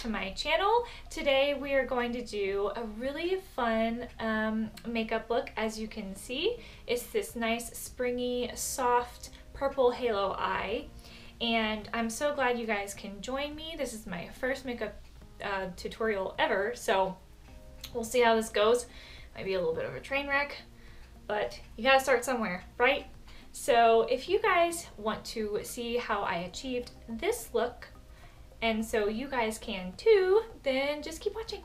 to my channel. Today we are going to do a really fun makeup look. As you can see, it's this nice springy soft purple halo eye, and I'm so glad you guys can join me. This is my first makeup tutorial ever, so we'll see how this goes. Might be a little bit of a train wreck, but you gotta start somewhere, right? So if you guys want to see how I achieved this look, and so you guys can too, then just keep watching.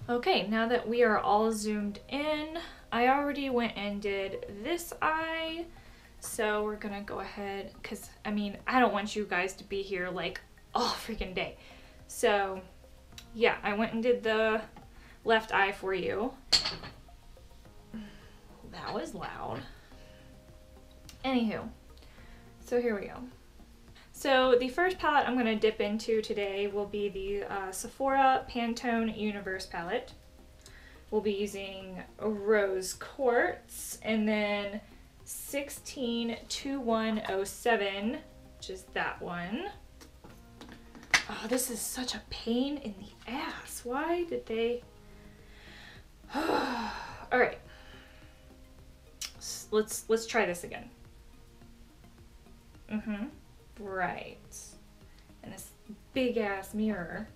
Okay, now that we are all zoomed in, I already went and did this eye, so we're gonna go ahead, because I mean, I don't want you guys to be here like all freaking day. So yeah, I went and did the left eye for you. That was loud. Anywho, so here we go. So the first palette I'm going to dip into today will be the Sephora Pantone Universe Palette. We'll be using Rose Quartz and then 162107, which is that one. Oh, this is such a pain in the ass. Why did they... All right. Let's try this again. Right. And this big ass mirror.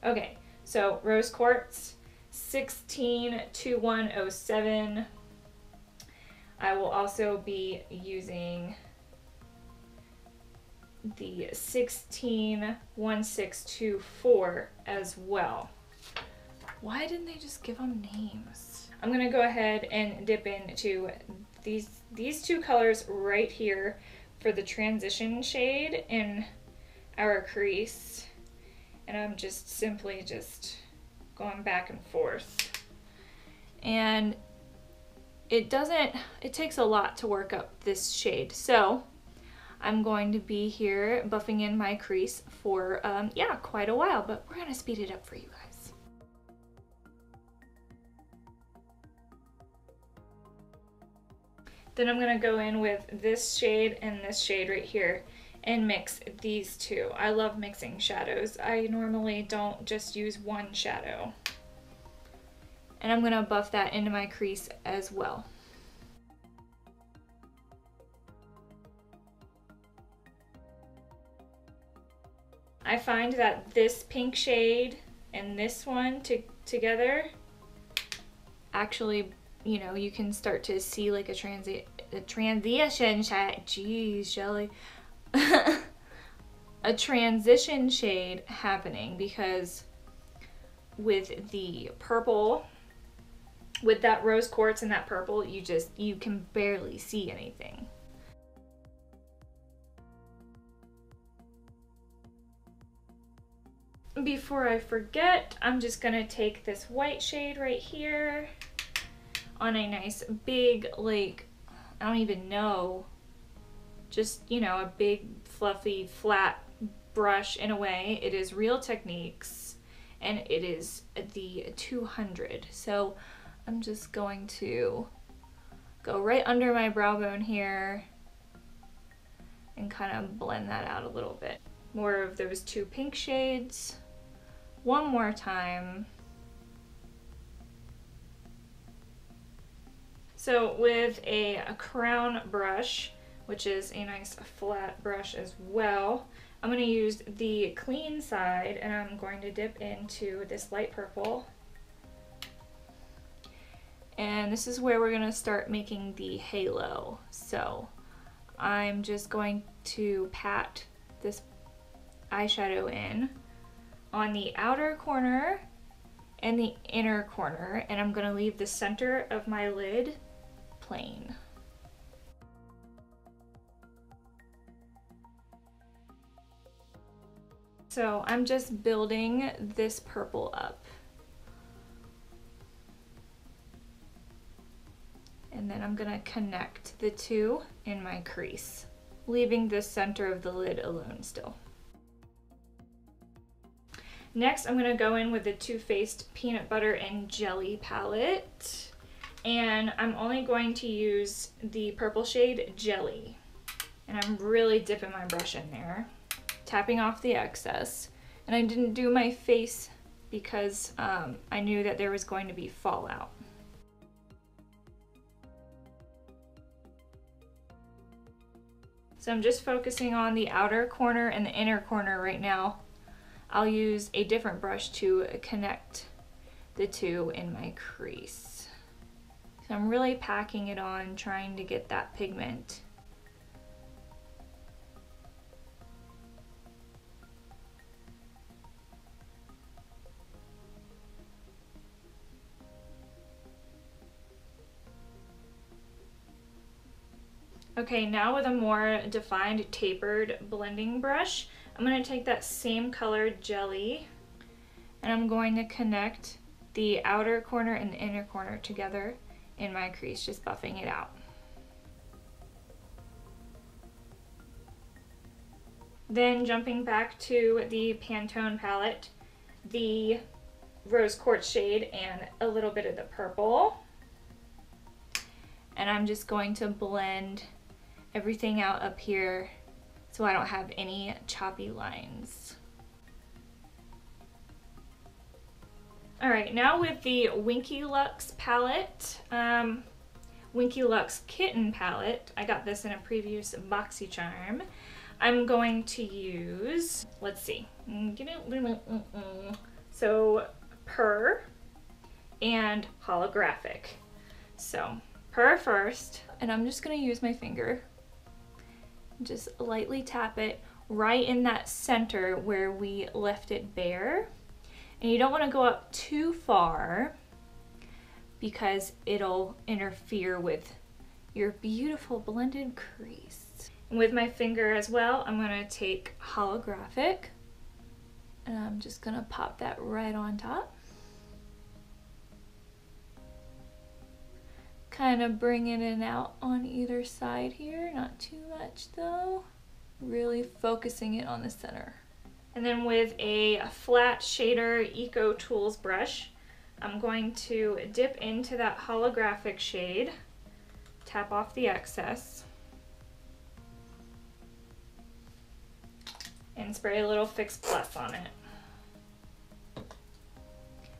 Okay, so Rose Quartz 162107. I will also be using the 161624 as well. Why didn't they just give them names? I'm gonna go ahead and dip into these two colors right here for the transition shade in our crease, and I'm just simply going back and forth, and it takes a lot to work up this shade, so I'm going to be here buffing in my crease for yeah, quite a while, but we're gonna speed it up for you guys. Then I'm going to go in with this shade and this shade right here and mix these two. I love mixing shadows. I normally don't just use one shadow. And I'm going to buff that into my crease as well. I find that this pink shade and this one together actually, you know, you can start to see like a transition shade. Jeez, Shelly. A transition shade happening, because with the purple, with that rose quartz and that purple, you can barely see anything. Before I forget, I'm just gonna take this white shade right here on a nice big, like, I don't even know, just, you know, a big fluffy flat brush in a way. It is Real Techniques and it is the 200. So I'm just going to go right under my brow bone here and kind of blend that out a little bit. More of those two pink shades. One more time. So with a crown brush, which is a nice flat brush as well, I'm going to use the clean side and I'm going to dip into this light purple. And this is where we're going to start making the halo. So I'm just going to pat this eyeshadow in on the outer corner and the inner corner, and I'm going to leave the center of my lid plain. So I'm just building this purple up. And then I'm gonna connect the two in my crease, leaving the center of the lid alone still. Next, I'm gonna go in with the Too Faced Peanut Butter and Jelly palette. And I'm only going to use the purple shade Jelly. And I'm really dipping my brush in there, tapping off the excess. And I didn't do my face because I knew that there was going to be fallout. So I'm just focusing on the outer corner and the inner corner right now. I'll use a different brush to connect the two in my crease. So I'm really packing it on, trying to get that pigment. Okay, now with a more defined tapered blending brush, I'm going to take that same colored jelly and I'm going to connect the outer corner and the inner corner together in my crease, just buffing it out. Then jumping back to the Pantone palette, the Rose Quartz shade and a little bit of the purple. And I'm just going to blend everything out up here so I don't have any choppy lines. Alright, now with the Winky Luxe palette, Winky Luxe Kitten palette, I got this in a previous BoxyCharm. I'm going to use, let's see, so Purr and Holographic. So Purr first, and I'm just going to use my finger. Just lightly tap it right in that center where we left it bare. And you don't want to go up too far because it'll interfere with your beautiful blended crease. And with my finger as well, I'm going to take Holographic and I'm just going to pop that right on top. Kind of bringing it out on either side here, not too much though. Really focusing it on the center. And then with a flat shader Eco Tools brush, I'm going to dip into that holographic shade, tap off the excess, and spray a little Fix Plus on it.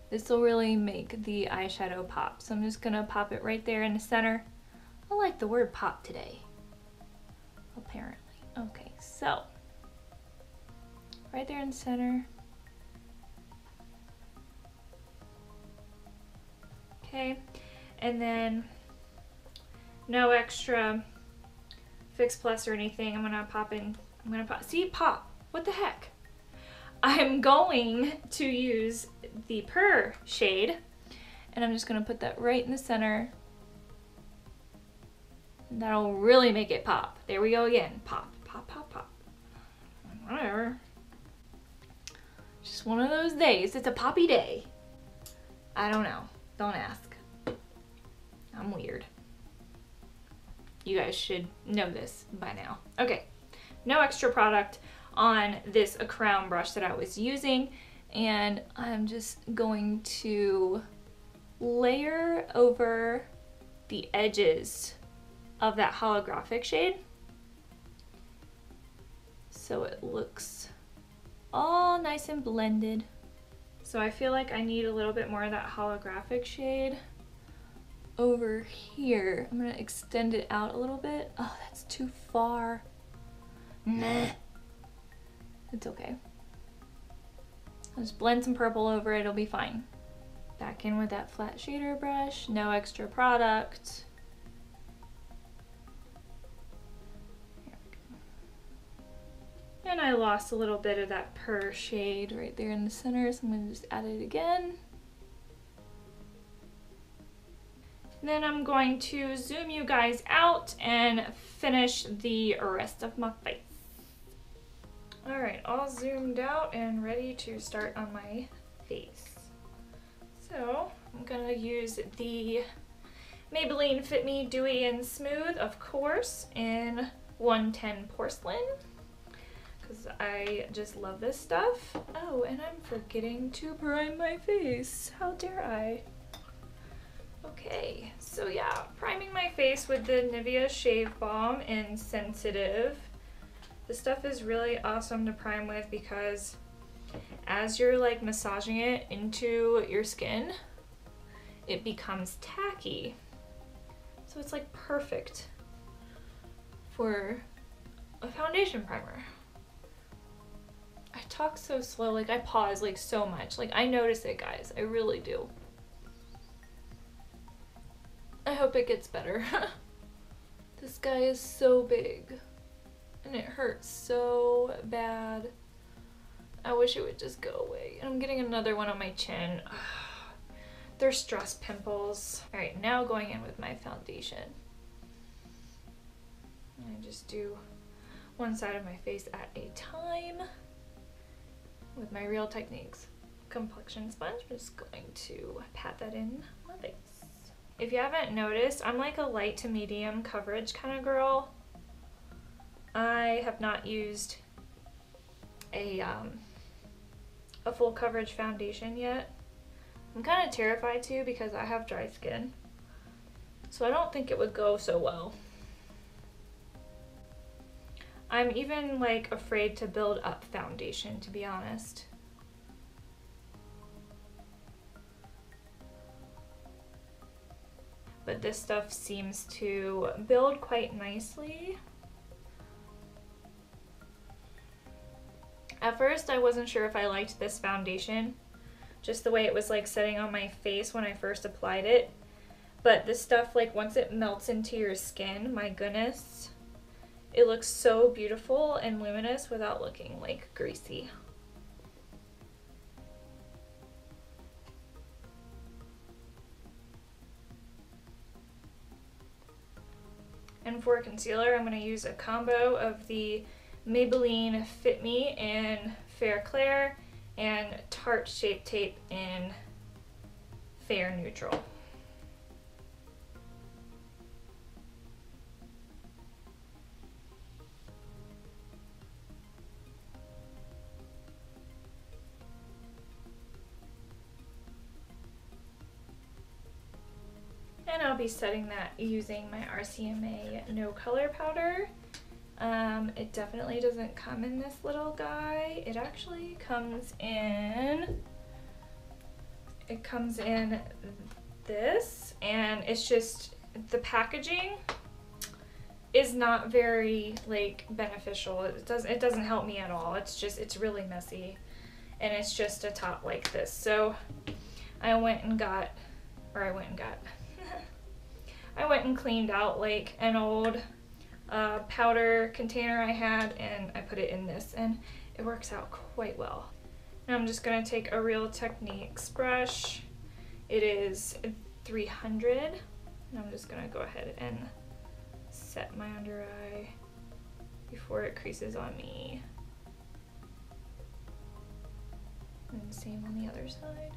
This will really make the eyeshadow pop. So I'm just gonna pop it right there in the center. I like the word pop today, apparently. Okay, so right there in the center. Okay, and then no extra Fix Plus or anything. I'm gonna pop in, see, pop, what the heck? I'm going to use the Purr shade and I'm just gonna put that right in the center. That'll really make it pop. There we go again, pop, pop, pop, pop. Whatever. Just one of those days. It's a poppy day. I don't know. Don't ask. I'm weird. You guys should know this by now. Okay, no extra product on this crown brush that I was using, and I'm just going to layer over the edges of that holographic shade so it looks all nice and blended. So I feel like I need a little bit more of that holographic shade over here. I'm gonna extend it out a little bit. Oh, that's too far. Nah. It's okay. I'll just blend some purple over it, it'll be fine. Back in with that flat shader brush, no extra product. There we go. And I lost a little bit of that Purr shade right there in the center, so I'm gonna just add it again. And then I'm going to zoom you guys out and finish the rest of my face. Alright, all zoomed out and ready to start on my face. So, I'm gonna use the Maybelline Fit Me Dewy and Smooth, of course, in 110 Porcelain, because I just love this stuff. Oh, and I'm forgetting to prime my face. How dare I? Okay, so yeah, priming my face with the Nivea Shave Balm in Sensitive. This stuff is really awesome to prime with because as you're like massaging it into your skin, it becomes tacky. So it's like perfect for a foundation primer. I talk so slow, like I pause like so much. Like I notice it, guys, I really do. I hope it gets better. This guy is so big and it hurts so bad. I wish it would just go away. And I'm getting another one on my chin. They're stress pimples. All right, now going in with my foundation. I just do one side of my face at a time with my Real Techniques complexion sponge. I'm just going to pat that in my face. If you haven't noticed, I'm like a light to medium coverage kind of girl. I have not used a full coverage foundation yet. I'm kind of terrified too because I have dry skin, so I don't think it would go so well. I'm even like afraid to build up foundation, to be honest. But this stuff seems to build quite nicely. At first, I wasn't sure if I liked this foundation, just the way it was like sitting on my face when I first applied it. But this stuff, like once it melts into your skin, my goodness, it looks so beautiful and luminous without looking like greasy. And for concealer, I'm going to use a combo of the Maybelline Fit Me in Fair Clair and Tarte Shape Tape in Fair Neutral. And I'll be setting that using my RCMA No Color Powder. It definitely doesn't come in this little guy. It actually comes in, this, and it's just, the packaging is not very like beneficial. It doesn't help me at all. It's really messy, and it's just a top like this. So I went and cleaned out like an old powder container I had, and I put it in this, and it works out quite well. Now I'm just going to take a Real Techniques brush. It is 300, and I'm just going to go ahead and set my under eye before it creases on me. And same on the other side.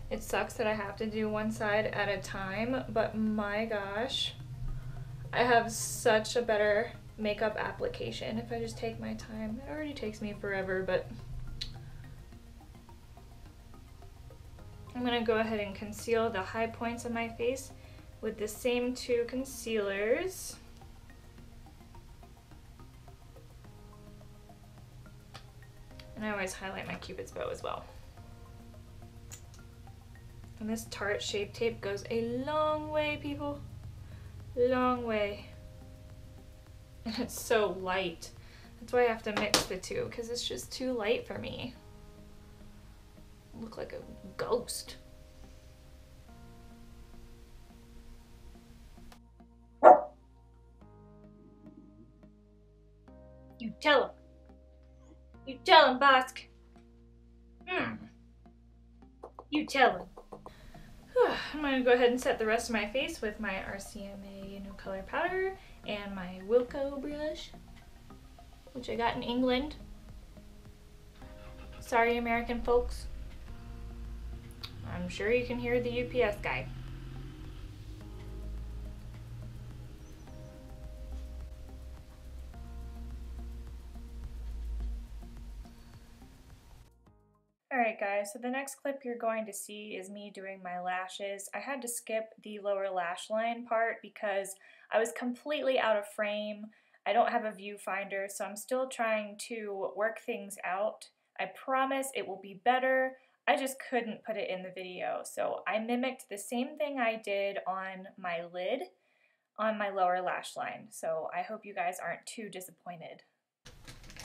It sucks that I have to do one side at a time, but my gosh, I have such a better makeup application if I just take my time. It already takes me forever, but I'm gonna go ahead and conceal the high points of my face with the same two concealers. And I always highlight my Cupid's bow as well. And this Tarte Shape Tape goes a long way, people. Long way. And it's so light. That's why I have to mix the two, because it's just too light for me. I look like a ghost. You tell him. You tell him, Bosk. You tell him. I'm going to go ahead and set the rest of my face with my RCMA No Color Powder and my Wilco brush, which I got in England. Sorry, American folks. I'm sure you can hear the UPS guy. Alright guys, so the next clip you're going to see is me doing my lashes. I had to skip the lower lash line part because I was completely out of frame. I don't have a viewfinder, so I'm still trying to work things out. I promise it will be better. I just couldn't put it in the video. So I mimicked the same thing I did on my lid on my lower lash line. So I hope you guys aren't too disappointed.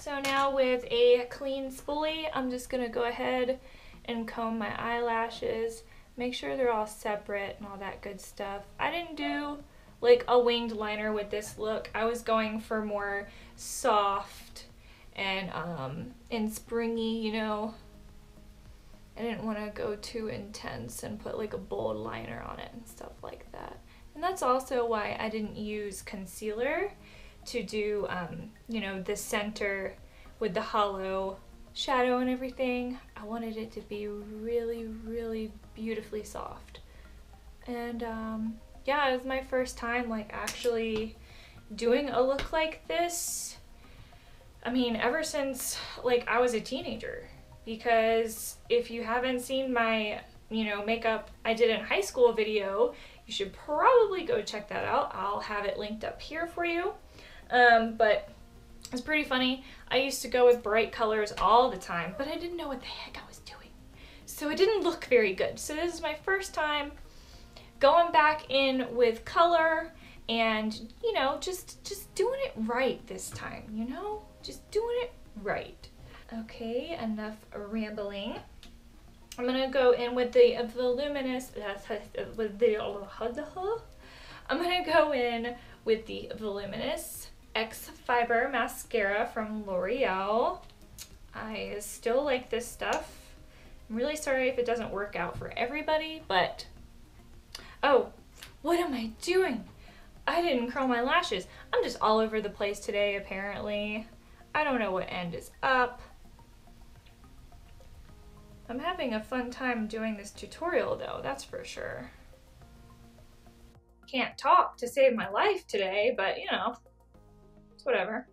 So now with a clean spoolie, I'm just gonna go ahead and comb my eyelashes, make sure they're all separate and all that good stuff. I didn't do like a winged liner with this look. I was going for more soft and springy, you know. I didn't want to go too intense and put like a bold liner on it and stuff like that. And that's also why I didn't use concealer to do, you know, the center with the hollow shadow and everything. I wanted it to be really, really beautifully soft. And yeah, it was my first time like actually doing a look like this. I mean, ever since like I was a teenager, because if you haven't seen my, you know, makeup I did in high school video, you should probably go check that out. I'll have it linked up here for you. But it's pretty funny. I used to go with bright colors all the time, but I didn't know what the heck I was doing. So it didn't look very good. So this is my first time going back in with color and, you know, just doing it right this time, you know? Just doing it right. Okay, enough rambling. I'm gonna go in with the Voluminous, I'm gonna go in with the Voluminous X Fiber Mascara from Loreal. I still like this stuff. I'm really sorry if it doesn't work out for everybody, but... Oh, what am I doing? I didn't curl my lashes. I'm just all over the place today, apparently. I don't know what end is up. I'm having a fun time doing this tutorial though, that's for sure. Can't talk to save my life today, but you know, it's whatever.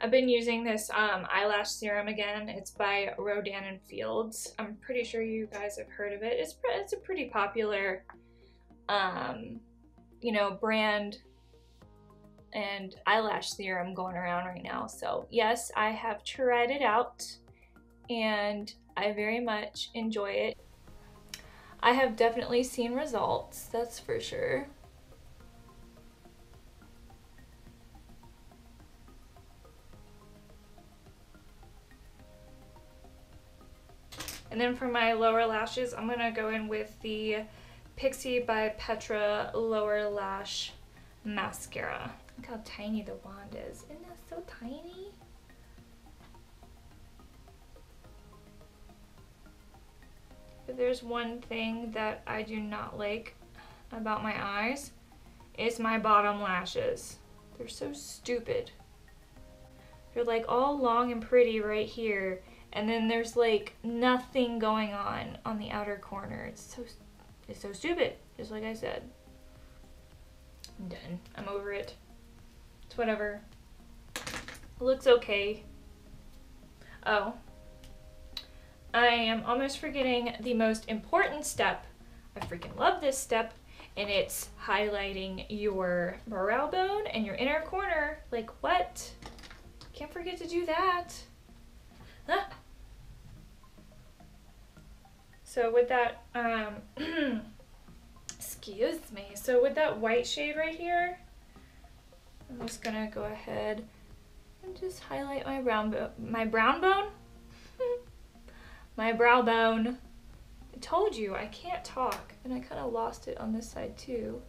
I've been using this eyelash serum again. It's by Rodan & Fields. I'm pretty sure you guys have heard of it. It's a pretty popular, you know, brand and eyelash serum going around right now. So yes, I have tried it out and I very much enjoy it. I have definitely seen results, that's for sure. And then for my lower lashes, I'm gonna go in with the Pixi by Petra Lower Lash Mascara. Look how tiny the wand is. Isn't that so tiny? If there's one thing that I do not like about my eyes, it's my bottom lashes. They're so stupid. They're like all long and pretty right here, and then there's like nothing going on the outer corner. It's so stupid, just like I said. I'm done. I'm over it. It's whatever. It looks okay. Oh. I am almost forgetting the most important step. I freaking love this step, and it's highlighting your brow bone and your inner corner. Like, what? Can't forget to do that. Ah. So with that, excuse me. So with that white shade right here, I'm just gonna go ahead and just highlight my brown bone. My brown bone? My brow bone. I told you I can't talk, and I kind of lost it on this side too,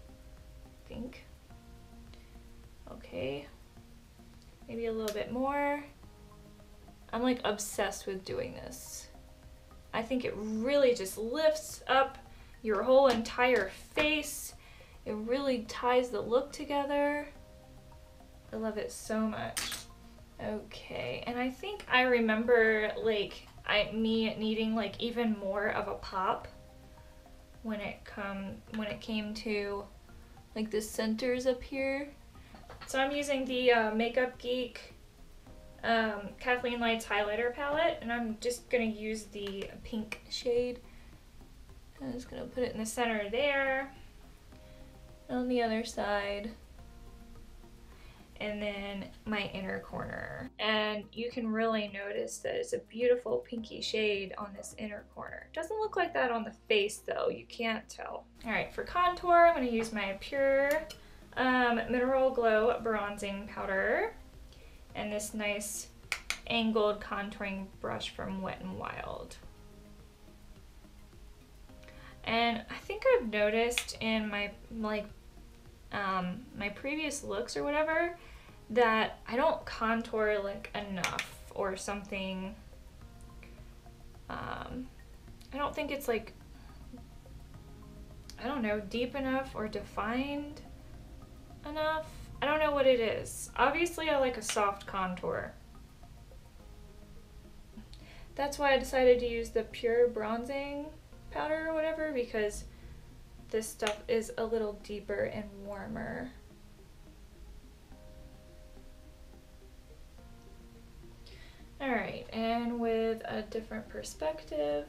I think. Okay, maybe a little bit more. I'm like obsessed with doing this. I think it really just lifts up your whole entire face. It really ties the look together. I love it so much. Okay, and I think I remember like me needing like even more of a pop when it came to like the centers up here. So I'm using the Makeup Geek Kathleenlights highlighter palette, and I'm just going to use the pink shade. I'm just going to put it in the center there, on the other side, and then my inner corner. And you can really notice that it's a beautiful pinky shade on this inner corner. Doesn't look like that on the face though, you can't tell. Alright, for contour, I'm going to use my Pure Mineral Glow Bronzing Powder and this nice angled contouring brush from Wet n Wild. And I think I've noticed in my my previous looks or whatever that I don't contour like enough or something. I don't think it's like, I don't know, deep enough or defined enough. I don't know what it is. Obviously I like a soft contour. That's why I decided to use the Pure Bronzing Powder or whatever, because this stuff is a little deeper and warmer. Alright, and with a different perspective,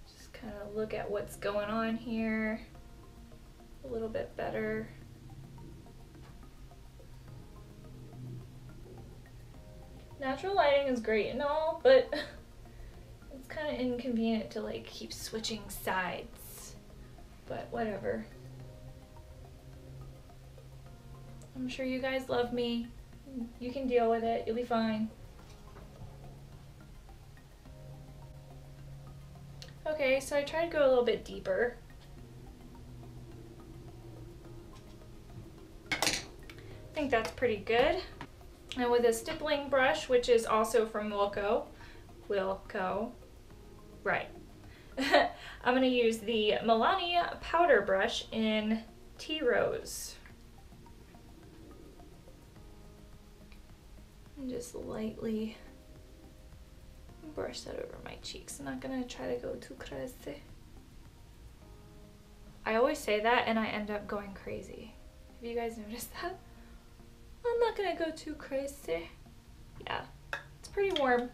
just kind of look at what's going on here a little bit better. Natural lighting is great and all, but it's kind of inconvenient to like keep switching sides, but whatever. I'm sure you guys love me. You can deal with it. You'll be fine. Okay, so I tried to go a little bit deeper. I think that's pretty good. And with a stippling brush, which is also from Wilco, right. I'm going to use the Milani powder brush in Tea Rose. And just lightly brush that over my cheeks. I'm not going to try to go too crazy. I always say that and I end up going crazy. Have you guys noticed that? I'm not going to go too crazy. Yeah, it's pretty warm.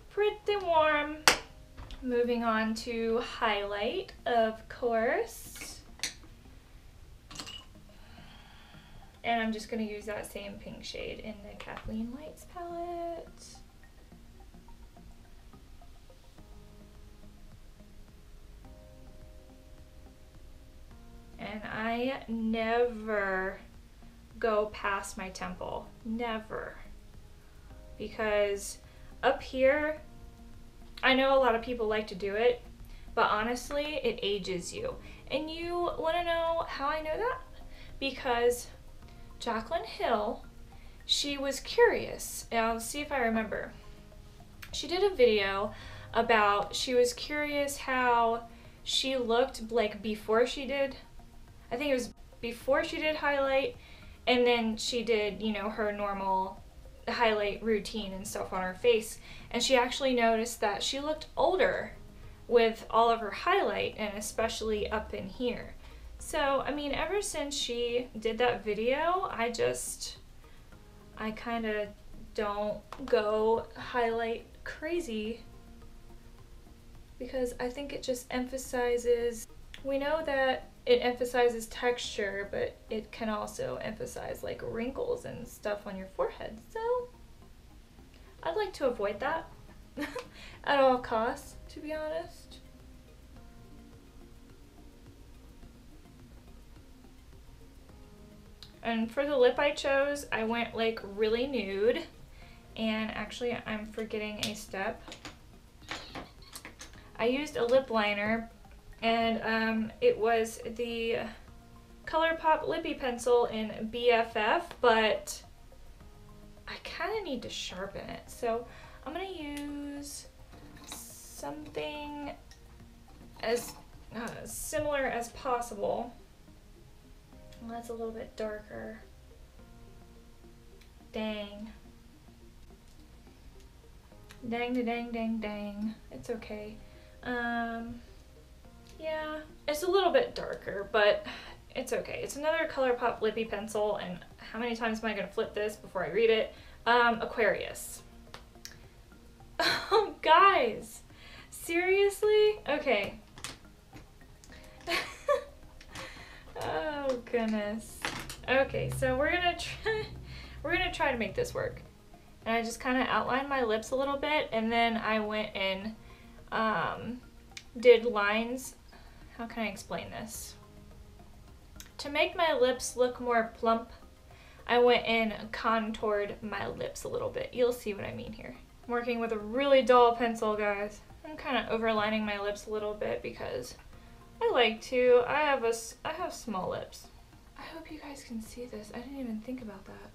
Pretty warm. Moving on to highlight, of course. And I'm just going to use that same pink shade in the Kathleenlights palette. And I never go past my temple. Never. Because up here, I know a lot of people like to do it, but honestly, it ages you. And you want to know how I know that? Because Jaclyn Hill, she was curious. And I'll see if I remember. She did a video about, she was curious how she looked like before she did, I think it was before she did highlight, and then she did, you know, her normal highlight routine and stuff on her face, and she actually noticed that she looked older with all of her highlight, and especially up in here. So, I mean, ever since she did that video, I kind of don't go highlight crazy, because I think it just emphasizes, we know that it emphasizes texture, but it can also emphasize like wrinkles and stuff on your forehead. So I'd like to avoid that at all costs, to be honest. And for the lip I chose, I went like really nude. And actually I'm forgetting a step. I used a lip liner, and it was the ColourPop Lippie pencil in BFF, but I kind of need to sharpen it. So I'm going to use something as similar as possible. Well, that's a little bit darker. Dang. Dang, dang, dang, dang. It's okay. Yeah, it's a little bit darker, but it's okay. It's another ColourPop Lippie pencil, and how many times am I going to flip this before I read it? Aquarius. Oh, guys. Seriously? Okay. Oh, goodness. Okay, so we're gonna try to make this work. And I just kind of outlined my lips a little bit, and then I went and did lines. How can I explain this? To make my lips look more plump, I went and contoured my lips a little bit. You'll see what I mean here. I'm working with a really dull pencil, guys. I'm kind of overlining my lips a little bit because I like to. I have small lips. I hope you guys can see this. I didn't even think about that.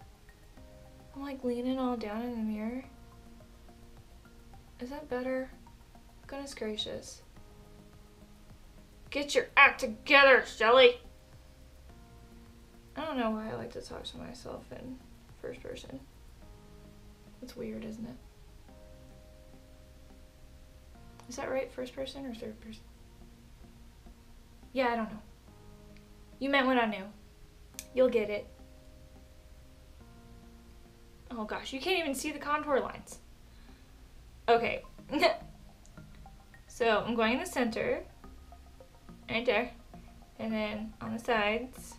I'm like leaning all down in the mirror. Is that better? Goodness gracious. Get your act together, Shelly! I don't know why I like to talk to myself in first person. It's weird, isn't it? Is that right? First person or third person? Yeah, I don't know. You meant what I knew. You'll get it. Oh gosh, you can't even see the contour lines. Okay. So I'm going in the center. Right there. And then on the sides.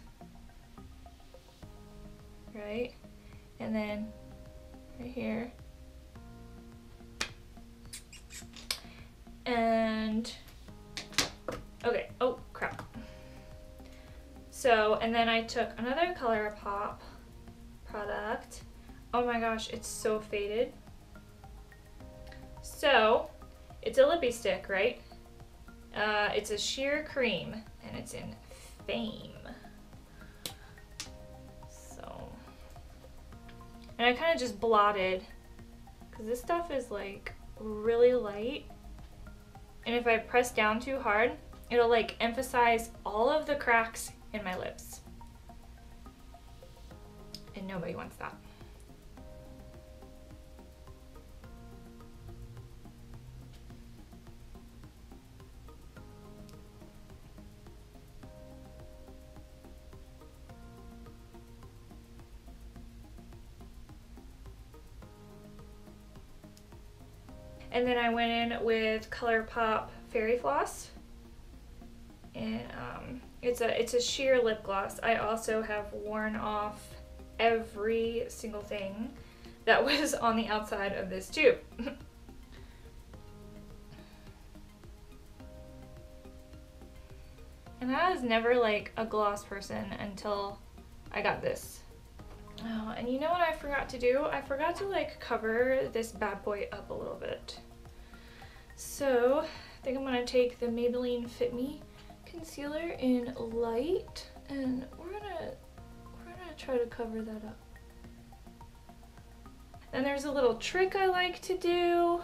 Right? And then right here. And okay, oh crap. So, and then I took another ColourPop product. Oh my gosh, it's so faded. So, it's a Lippie stick, right? It's a sheer cream, and it's in Fame. So, and I kind of just blotted, because this stuff is like really light. And if I press down too hard, it'll like emphasize all of the cracks in my lips. And nobody wants that. And then I went in with ColourPop Fairy Floss. And it's a sheer lip gloss. I also have worn off every single thing that was on the outside of this tube. And I was never like a gloss person until I got this. Oh, and you know what I forgot to do? I forgot to like cover this bad boy up a little bit. So I think I'm gonna take the Maybelline Fit Me concealer in light, and we're gonna try to cover that up. Then there's a little trick I like to do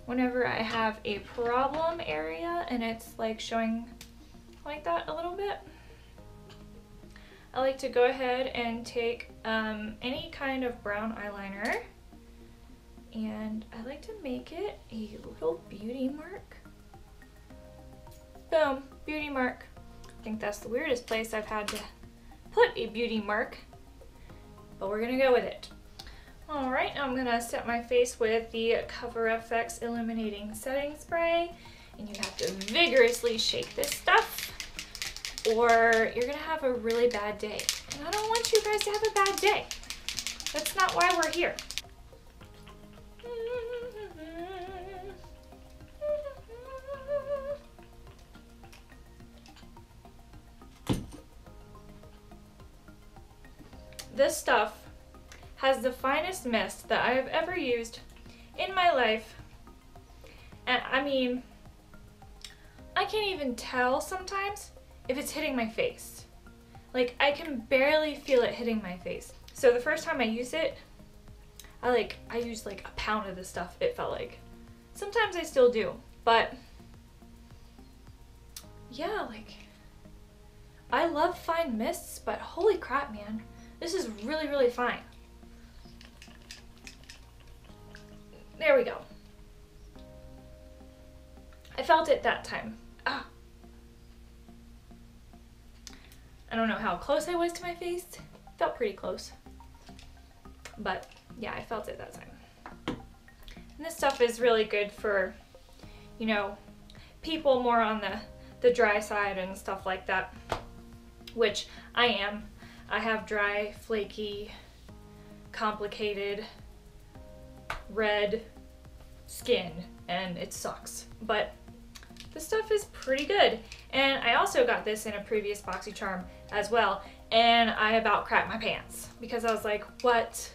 whenever I have a problem area and it's like showing like that a little bit. I like to go ahead and take any kind of brown eyeliner, and I like to make it a little beauty mark. Boom, beauty mark. I think that's the weirdest place I've had to put a beauty mark, but we're gonna go with it. All right, now I'm gonna set my face with the Cover FX Illuminating Setting Spray, and you have to vigorously shake this stuff, or you're gonna have a really bad day. And I don't want you guys to have a bad day. That's not why we're here. This stuff has the finest mist that I have ever used in my life. And I mean, I can't even tell sometimes if it's hitting my face. Like, I can barely feel it hitting my face. So the first time I used it, I used like a pound of this stuff, it felt like. Sometimes I still do, but yeah, like, I love fine mists, but holy crap, man. This is really, really fine. There we go. I felt it that time. Ah. I don't know how close I was to my face. Felt pretty close. But yeah, I felt it that time. And this stuff is really good for, you know, people more on the dry side and stuff like that, which I am. I have dry, flaky, complicated, red skin, and it sucks. But this stuff is pretty good. And I also got this in a previous BoxyCharm as well, and I about crapped my pants because I was like, what?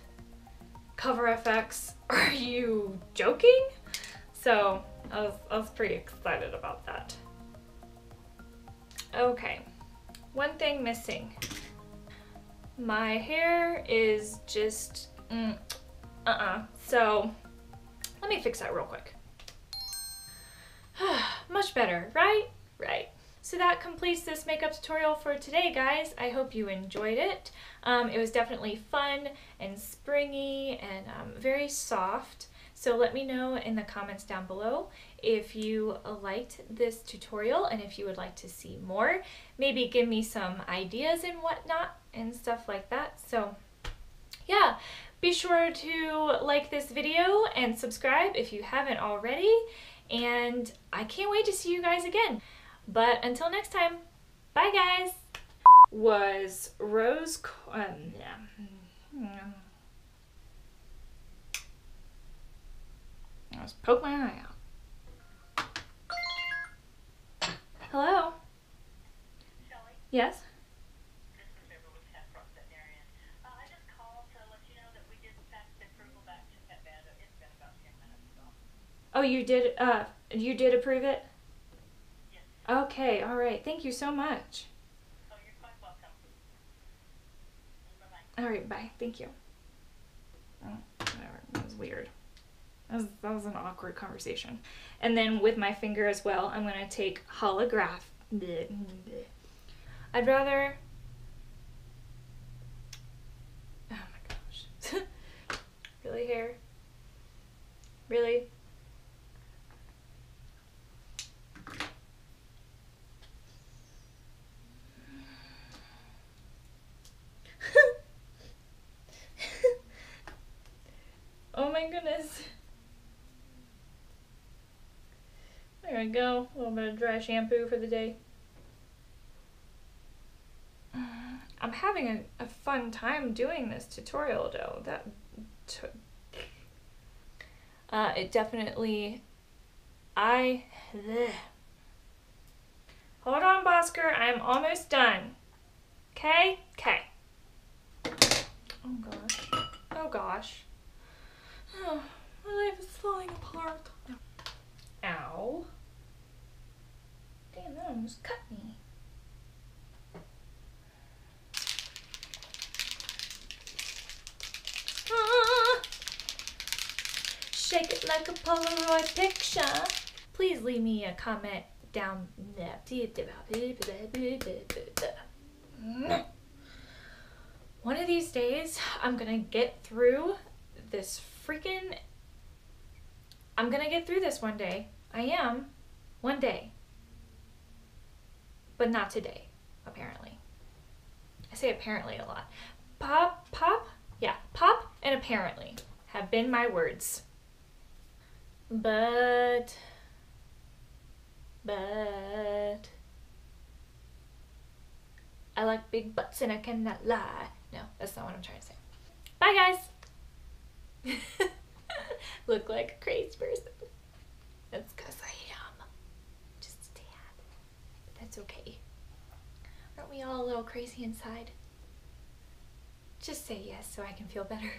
Cover FX? Are you joking? So I was pretty excited about that. Okay, one thing missing. My hair is just, So let me fix that real quick. Much better, right? Right. So that completes this makeup tutorial for today, guys. I hope you enjoyed it. It was definitely fun and springy and very soft. So let me know in the comments down below if you liked this tutorial and if you would like to see more. Maybe give me some ideas and whatnot and stuff like that. So yeah, be sure to like this video and subscribe if you haven't already. And I can't wait to see you guys again. But until next time, bye guys. Was rose, I was poke my eye out. Hello? Shelly? Yes? This is Deborah with Veterinarian. I just called to let you know that we did fax the approval back to Pet Band. It's been about 10 minutes ago. Oh, you did approve it? Yes. Okay, all right. Thank you so much. Oh, you're quite welcome. Bye-bye. All right, bye. Thank you. Oh, whatever. That was weird. That was an awkward conversation. And then with my finger as well, I'm going to take holograph. I'd rather... Oh my gosh. Really, hair? Really? Oh my goodness. There we go. A little bit of dry shampoo for the day. I'm having a fun time doing this tutorial though. It definitely... Hold on, Bosker. I'm almost done. Okay? Okay. Oh gosh. Oh gosh. Oh, my life is falling apart. Ow. Damn, that almost cut me. Ah. Shake it like a Polaroid picture. Please leave me a comment down there. One of these days, I'm gonna get through this freaking... I'm gonna get through this one day. I am. One day. But not today, apparently. I say apparently a lot. Pop? Yeah, pop and apparently have been my words. But I like big butts and I cannot lie. No, that's not what I'm trying to say. Bye guys! Look like a crazy person. That's because I am. Just a tad. But that's okay. Aren't we all a little crazy inside? Just say yes so I can feel better.